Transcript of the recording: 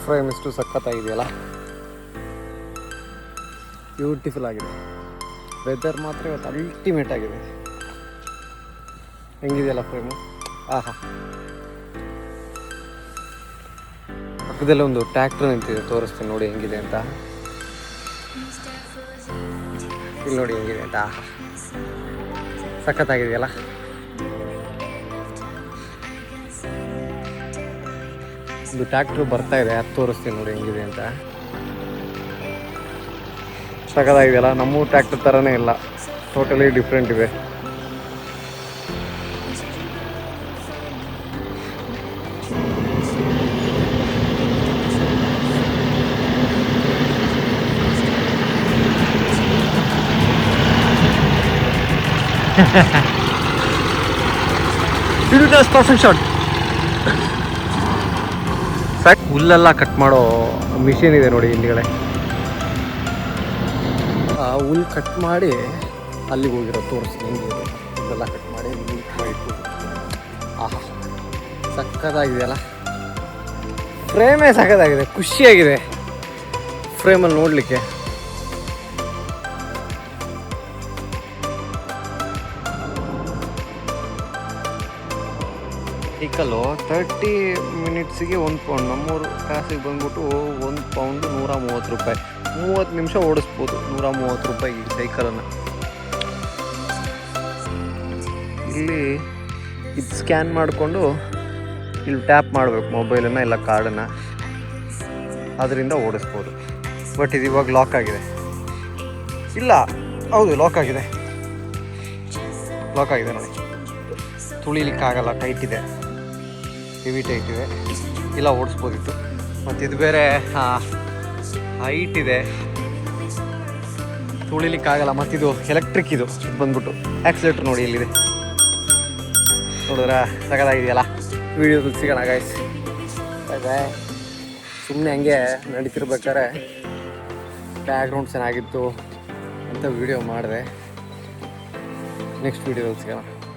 Frame ಎಷ್ಟು ಸಖತ್ತಾಗಿದೆಯಲ್ಲ, beautiful ಆಗಿದೆ. Weather ಮಾತ್ರ ಇವತ್ತು ಅಲ್ಟಿಮೇಟ್ ಆಗಿದೆ. ಹೆಂಗಿದೆಯಲ್ಲ ಫ್ರೇಮು, ಆಹಾ. ಪಕ್ಕದಲ್ಲೇ ಒಂದು ಟ್ರ್ಯಾಕ್ಟರ್ ನಿಂತಿದೆ, ತೋರಿಸ್ತೀನಿ ನೋಡಿ ಹೆಂಗಿದೆ ಅಂತ. ಇಲ್ಲಿ ನೋಡಿ ಹೆಂಗಿದೆ ಅಂತ, ಆಹಾ ಸಖತ್ತಾಗಿದೆಯಲ್ಲ. ಒಂದು ಟ್ರ್ಯಾಕ್ಟ್ರು ಬರ್ತಾ ಇದೆ, ಅದು ತೋರಿಸ್ತೀನಿ ನೋಡಿ ಹೆಂಗಿದೆ ಅಂತ. ಸಖತ್ತಾಗಿದೆಯಲ್ಲ, ನಮ್ಮ ಟ್ರ್ಯಾಕ್ಟರ್ ಥರನೇ ಇಲ್ಲ, ಟೋಟಲಿ ಡಿಫ್ರೆಂಟ್ ಇದೆ. Perfect shot. ಹುಲ್ಲೆಲ್ಲ ಕಟ್ ಮಾಡೋ ಮಿಷಿನ್ ಇದೆ ನೋಡಿ ಹಿಂದ್ಗಡೆ. ಆ ಹುಲ್ ಕಟ್ ಮಾಡಿ ಅಲ್ಲಿಗೆ ಹೋಗಿರೋ ತೋರಿಸ್ತೀನಿ ಹೆಂಗಿದೆ. ಹುಲ್ಲೆಲ್ಲ ಕಟ್ ಮಾಡಿ ಇಟ್ಟು, ಆಹಾ ಸಕ್ಕತ್ತಾಗಿದೆಯಲ್ಲ. ಫ್ರೇಮೇ ಸಕ್ಕತ್ತಾಗಿದೆ, ಖುಷಿಯಾಗಿದೆ ಫ್ರೇಮಲ್ಲಿ ನೋಡಲಿಕ್ಕೆ. ವೆಹಿಕಲ್ಲು 30 ಮಿನಿಟ್ಸಿಗೆ 1 ಪೌಂಡ್, ನಮ್ಮೂರು ಕಾಸಿಗೆ ಬಂದ್ಬಿಟ್ಟು 1 ಪೌಂಡು 130 ರೂಪಾಯಿ. 30 ನಿಮಿಷ ಓಡಿಸ್ಬೋದು 130 ರೂಪಾಯಿ ಈ ಸೈಕಲನ್ನು. ಇಲ್ಲಿ ಇದು ಸ್ಕ್ಯಾನ್ ಮಾಡಿಕೊಂಡು ಇಲ್ಲಿ ಟ್ಯಾಪ್ ಮಾಡಬೇಕು ಮೊಬೈಲನ್ನು ಇಲ್ಲ ಕಾರ್ಡನ್ನು, ಅದರಿಂದ ಓಡಿಸ್ಬೋದು. ಬಟ್ ಇದು ಇವಾಗ ಲಾಕ್ ಆಗಿದೆ. ಇಲ್ಲ, ಹೌದು ಲಾಕ್ ಆಗಿದೆ ನೋಡಿ. ತುಳಿಲಿಕ್ಕಾಗಲ್ಲ, ಟೈಟ್ ಇದೆ, ಹೆವಿ ಟೈಟ್ ಇದೆ. ಇಲ್ಲ ಓಡಿಸ್ಬೋದಿತ್ತು. ಮತ್ತು ಇದು ಬೇರೆ ಹೈಟ್ ಇದೆ, ತುಳಿಲಿಕ್ಕಾಗಲ್ಲ. ಮತ್ತಿದು ಎಲೆಕ್ಟ್ರಿಕ್, ಇದು ಬಂದ್ಬಿಟ್ಟು ಆಕ್ಸಿಲೇಟ್ರ್ ನೋಡಿ ಇಲ್ಲಿದೆ, ನೋಡಿದ್ರೆ ಸಗದಾಗಿದೆಯಲ್ಲ. ವೀಡಿಯೋದಲ್ಲಿ ಸಿಗೋಣ ಗಾಯ್ಸ್. ಸುಮ್ಮನೆ ಹಂಗೆ ನಡೀತಿರ್ಬೇಕಾದ್ರೆ ಬ್ಯಾಕ್ಗ್ರೌಂಡ್ ಚೆನ್ನಾಗಿತ್ತು ಅಂತ ವೀಡಿಯೋ ಮಾಡಿದೆ. ನೆಕ್ಸ್ಟ್ ವೀಡಿಯೋದಲ್ಲಿ ಸಿಗೋಣ.